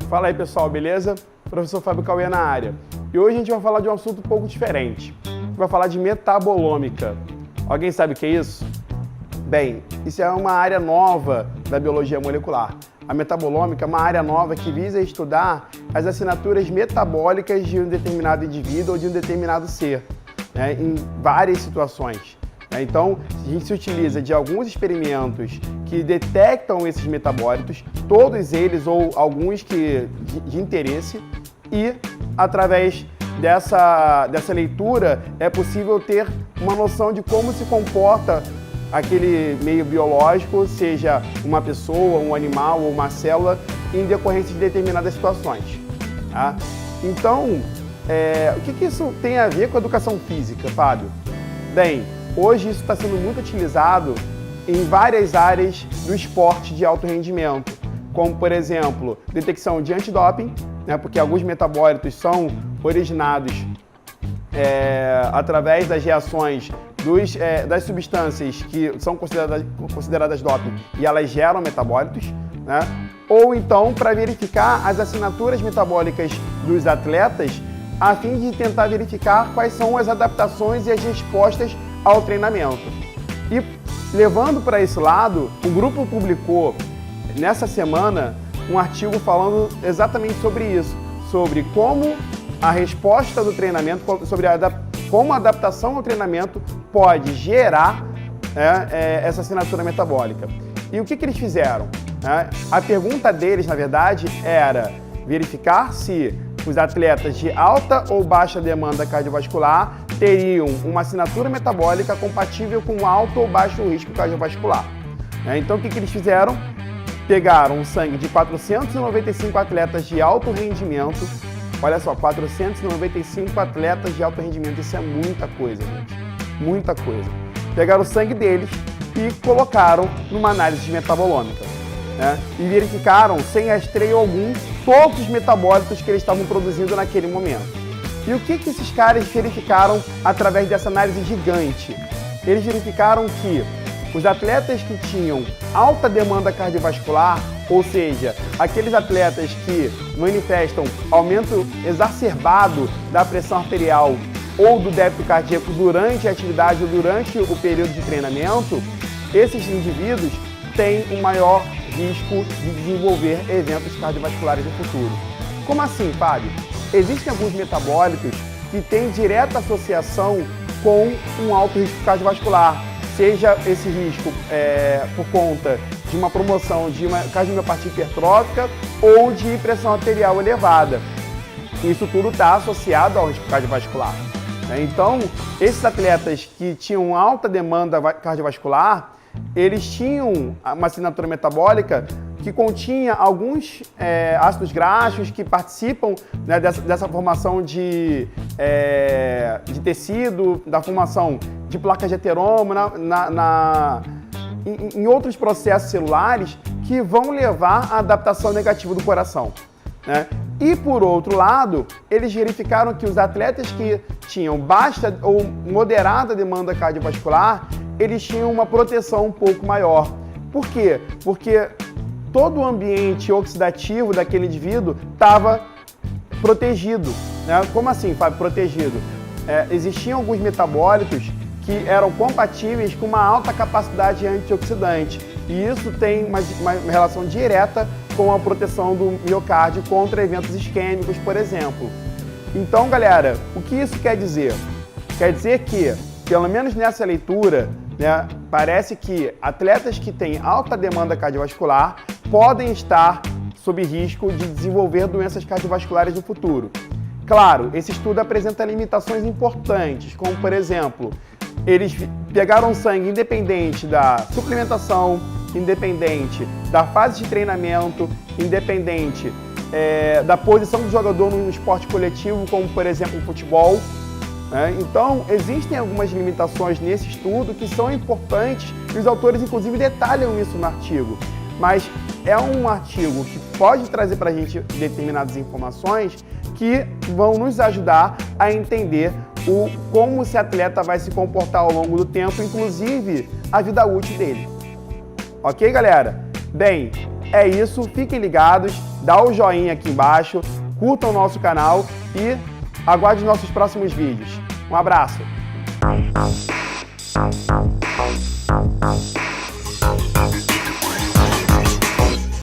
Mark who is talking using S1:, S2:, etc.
S1: Fala aí pessoal, beleza? Professor Fábio Cauê na área. E hoje a gente vai falar de um assunto um pouco diferente. A gente vai falar de metabolômica. Alguém sabe o que é isso? Bem, isso é uma área nova da biologia molecular. A metabolômica é uma área nova que visa estudar as assinaturas metabólicas de um determinado indivíduo ou de um determinado ser, né, em várias situações. Então, a gente se utiliza de alguns experimentos que detectam esses metabólitos, todos eles ou alguns que de interesse, e através dessa leitura é possível ter uma noção de como se comporta aquele meio biológico, seja uma pessoa, um animal ou uma célula, em decorrência de determinadas situações. Tá? Então, o que isso tem a ver com a educação física, Fábio? Bem, hoje isso está sendo muito utilizado em várias áreas do esporte de alto rendimento, como, por exemplo, detecção de antidoping, né, porque alguns metabólitos são originados através das reações das substâncias que são consideradas doping e elas geram metabólitos, né? Ou então para verificar as assinaturas metabólicas dos atletas a fim de tentar verificar quais são as adaptações e as respostas ao treinamento. E levando para esse lado, o grupo publicou nessa semana um artigo falando exatamente sobre isso, sobre como a resposta do treinamento, sobre como a adaptação ao treinamento pode gerar essa assinatura metabólica. E o que eles fizeram? A pergunta deles, na verdade, era verificar se os atletas de alta ou baixa demanda cardiovascular teriam uma assinatura metabólica compatível com alto ou baixo risco cardiovascular. Então, o que eles fizeram? Pegaram o sangue de 495 atletas de alto rendimento. Olha só, 495 atletas de alto rendimento, isso é muita coisa, gente. Muita coisa. Pegaram o sangue deles e colocaram numa análise de metabolômica, né? E verificaram, sem rastreio algum, todos os metabólitos que eles estavam produzindo naquele momento. E o que esses caras verificaram através dessa análise gigante? Eles verificaram que os atletas que tinham alta demanda cardiovascular, ou seja, aqueles atletas que manifestam aumento exacerbado da pressão arterial ou do débito cardíaco durante a atividade ou durante o período de treinamento, esses indivíduos têm um maior risco de desenvolver eventos cardiovasculares no futuro. Como assim, Fábio? Existem alguns metabólicos que têm direta associação com um alto risco cardiovascular, seja esse risco por conta de uma promoção de uma cardiomiopatia hipertrófica ou de pressão arterial elevada. Isso tudo está associado ao risco cardiovascular. Então, esses atletas que tinham alta demanda cardiovascular, eles tinham uma assinatura metabólica que continha alguns ácidos graxos que participam, né, dessa formação de tecido, da formação de placas de ateroma, em outros processos celulares que vão levar à adaptação negativa do coração, né? E, por outro lado, eles verificaram que os atletas que tinham baixa ou moderada demanda cardiovascular, eles tinham uma proteção um pouco maior. Por quê? Porque todo o ambiente oxidativo daquele indivíduo estava protegido, né? Como assim, Fábio, protegido? Existiam alguns metabólitos que eram compatíveis com uma alta capacidade antioxidante. E isso tem uma relação direta com a proteção do miocárdio contra eventos isquêmicos, por exemplo. Então, galera, o que isso quer dizer? Quer dizer que, pelo menos nessa leitura, né, parece que atletas que têm alta demanda cardiovascular podem estar sob risco de desenvolver doenças cardiovasculares no futuro. Claro, esse estudo apresenta limitações importantes, como, por exemplo, eles pegaram sangue independente da suplementação, independente da fase de treinamento, independente da posição do jogador no esporte coletivo, como, por exemplo, o futebol. Então, existem algumas limitações nesse estudo que são importantes e os autores, inclusive, detalham isso no artigo. Mas é um artigo que pode trazer para a gente determinadas informações que vão nos ajudar a entender como esse atleta vai se comportar ao longo do tempo, inclusive a vida útil dele. Ok, galera? Bem, é isso. Fiquem ligados, dá o joinha aqui embaixo, curtam o nosso canal e aguarde nossos próximos vídeos. Um abraço!